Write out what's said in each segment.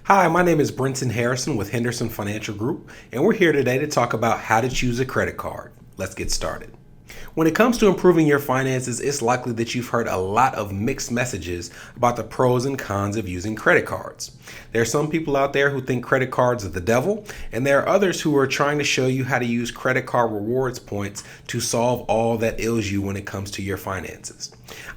Hi, my name is Brenton Harrison with Henderson Financial Group, and we're here today to talk about how to choose a credit card. Let's get started. When it comes to improving your finances, it's likely that you've heard a lot of mixed messages about the pros and cons of using credit cards. There are some people out there who think credit cards are the devil, and there are others who are trying to show you how to use credit card rewards points to solve all that ails you when it comes to your finances.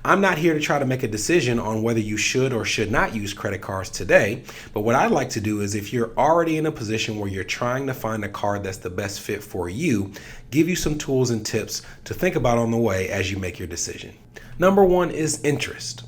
I'm not here to try to make a decision on whether you should or should not use credit cards today, but what I'd like to do is, if you're already in a position where you're trying to find a card that's the best fit for you, give you some tools and tips to think about on the way as you make your decision. Number one is interest.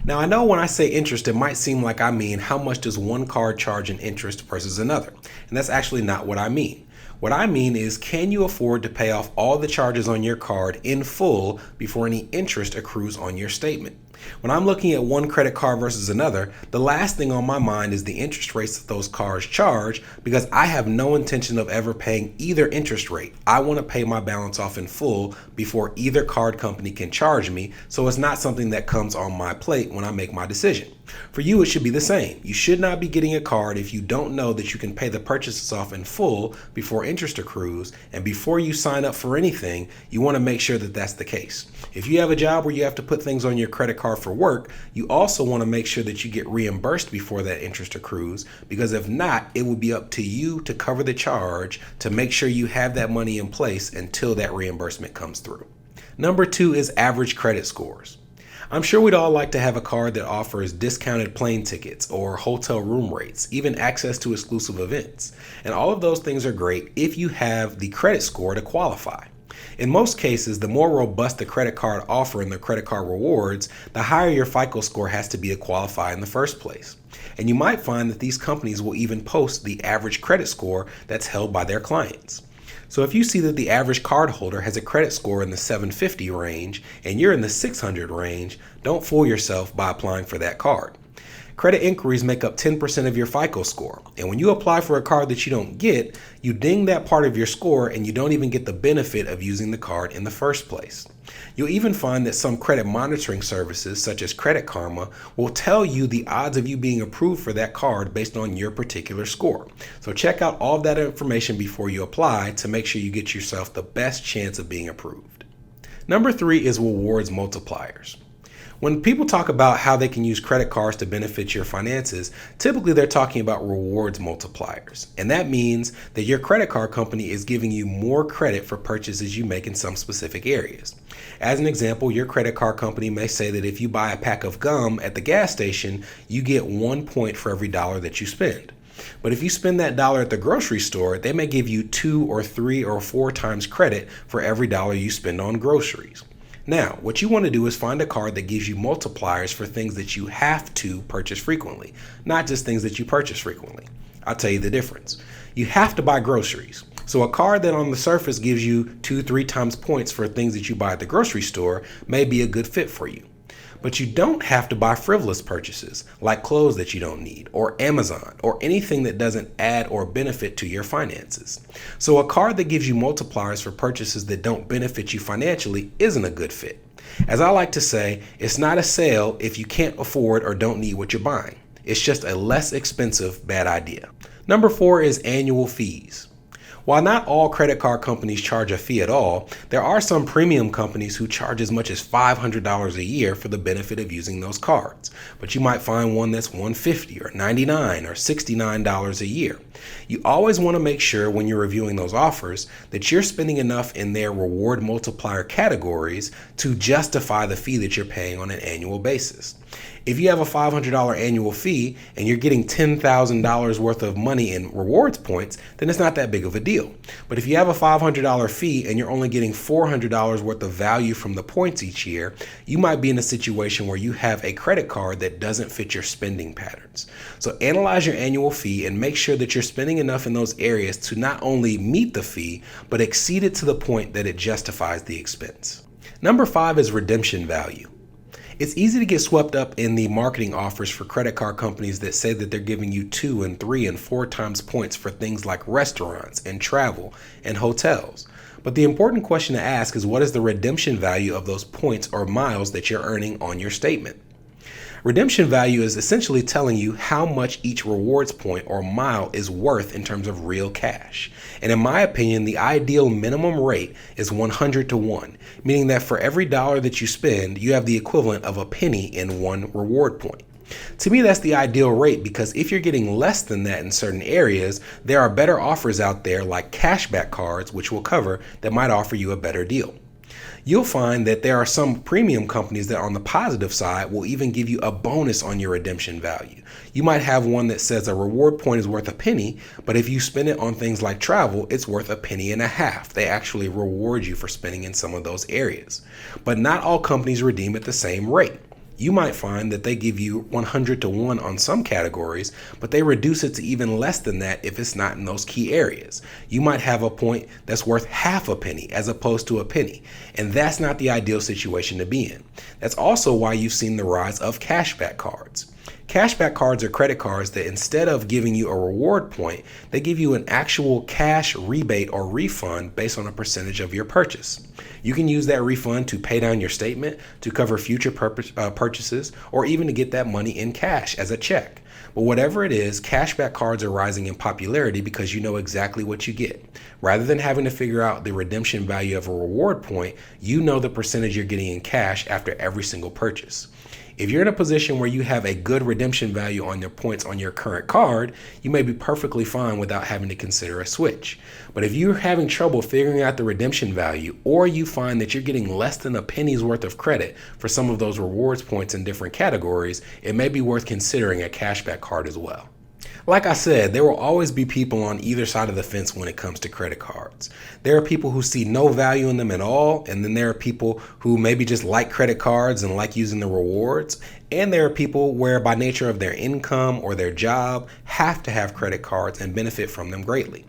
Now, I know when I say interest, it might seem like I mean how much does one card charge in interest versus another, and that's actually not what I mean. What I mean is, can you afford to pay off all the charges on your card in full before any interest accrues on your statement? When I'm looking at one credit card versus another, the last thing on my mind is the interest rates that those cards charge, because I have no intention of ever paying either interest rate. I want to pay my balance off in full before either card company can charge me, so it's not something that comes on my plate when I make my decision. For you, it should be the same. You should not be getting a card if you don't know that you can pay the purchases off in full before interest accrues, and before you sign up for anything, you want to make sure that that's the case. If you have a job where you have to put things on your credit card for work, you also want to make sure that you get reimbursed before that interest accrues, because if not, it will be up to you to cover the charge to make sure you have that money in place until that reimbursement comes through. Number two is average credit scores. I'm sure we'd all like to have a card that offers discounted plane tickets or hotel room rates, even access to exclusive events. And all of those things are great if you have the credit score to qualify. In most cases, the more robust the credit card offer and the credit card rewards, the higher your FICO score has to be to qualify in the first place. And you might find that these companies will even post the average credit score that's held by their clients. So if you see that the average cardholder has a credit score in the 750 range and you're in the 600 range, don't fool yourself by applying for that card. Credit inquiries make up 10% of your FICO score, and when you apply for a card that you don't get, you ding that part of your score and you don't even get the benefit of using the card in the first place. You'll even find that some credit monitoring services, such as Credit Karma, will tell you the odds of you being approved for that card based on your particular score. So check out all of that information before you apply to make sure you get yourself the best chance of being approved. Number three is rewards multipliers. When people talk about how they can use credit cards to benefit your finances, typically they're talking about rewards multipliers. And that means that your credit card company is giving you more credit for purchases you make in some specific areas. As an example, your credit card company may say that if you buy a pack of gum at the gas station, you get 1 point for every dollar that you spend. But if you spend that dollar at the grocery store, they may give you 2 or 3 or 4 times credit for every dollar you spend on groceries. Now, what you want to do is find a card that gives you multipliers for things that you have to purchase frequently, not just things that you purchase frequently. I'll tell you the difference. You have to buy groceries. So a card that on the surface gives you 2-3 times points for things that you buy at the grocery store may be a good fit for you. But you don't have to buy frivolous purchases like clothes that you don't need, or Amazon, or anything that doesn't add or benefit to your finances. So a card that gives you multipliers for purchases that don't benefit you financially isn't a good fit. As I like to say, it's not a sale if you can't afford or don't need what you're buying. It's just a less expensive bad idea. Number four is annual fees. While not all credit card companies charge a fee at all, there are some premium companies who charge as much as $500 a year for the benefit of using those cards. But you might find one that's $150 or $99 or $69 a year. You always want to make sure when you're reviewing those offers that you're spending enough in their reward multiplier categories to justify the fee that you're paying on an annual basis. If you have a $500 annual fee and you're getting $10,000 worth of money in rewards points, then it's not that big of a deal. But if you have a $500 fee and you're only getting $400 worth of value from the points each year, you might be in a situation where you have a credit card that doesn't fit your spending patterns. So analyze your annual fee and make sure that you're spending enough in those areas to not only meet the fee, but exceed it to the point that it justifies the expense. Number five is redemption value. It's easy to get swept up in the marketing offers for credit card companies that say that they're giving you 2 and 3 and 4 times points for things like restaurants and travel and hotels. But the important question to ask is, what is the redemption value of those points or miles that you're earning on your statement? Redemption value is essentially telling you how much each rewards point or mile is worth in terms of real cash. And in my opinion, the ideal minimum rate is 100 to 1, meaning that for every dollar that you spend, you have the equivalent of a penny in one reward point. To me, that's the ideal rate because if you're getting less than that in certain areas, there are better offers out there like cashback cards, which we'll cover, that might offer you a better deal. You'll find that there are some premium companies that on the positive side will even give you a bonus on your redemption value. You might have one that says a reward point is worth a penny, but if you spend it on things like travel, it's worth a penny and a half. They actually reward you for spending in some of those areas. But not all companies redeem at the same rate. You might find that they give you 100 to 1 on some categories, but they reduce it to even less than that if it's not in those key areas. You might have a point that's worth half a penny as opposed to a penny, and that's not the ideal situation to be in. That's also why you've seen the rise of cashback cards. Cashback cards are credit cards that instead of giving you a reward point, they give you an actual cash rebate or refund based on a percentage of your purchase. You can use that refund to pay down your statement, to cover future purchases, or even to get that money in cash as a check. But whatever it is, cashback cards are rising in popularity because you know exactly what you get. Rather than having to figure out the redemption value of a reward point, you know the percentage you're getting in cash after every single purchase. If you're in a position where you have a good redemption value on your points on your current card, you may be perfectly fine without having to consider a switch. But if you're having trouble figuring out the redemption value, or you find that you're getting less than a penny's worth of credit for some of those rewards points in different categories, it may be worth considering a cashback card as well. Like I said, there will always be people on either side of the fence when it comes to credit cards. There are people who see no value in them at all, and then there are people who maybe just like credit cards and like using the rewards. And there are people where by nature of their income or their job have to have credit cards and benefit from them greatly.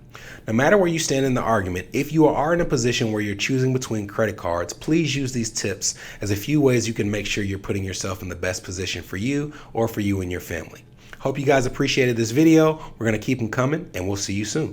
No matter where you stand in the argument, if you are in a position where you're choosing between credit cards, please use these tips as a few ways you can make sure you're putting yourself in the best position for you or for you and your family. Hope you guys appreciated this video. We're going to keep them coming, and we'll see you soon.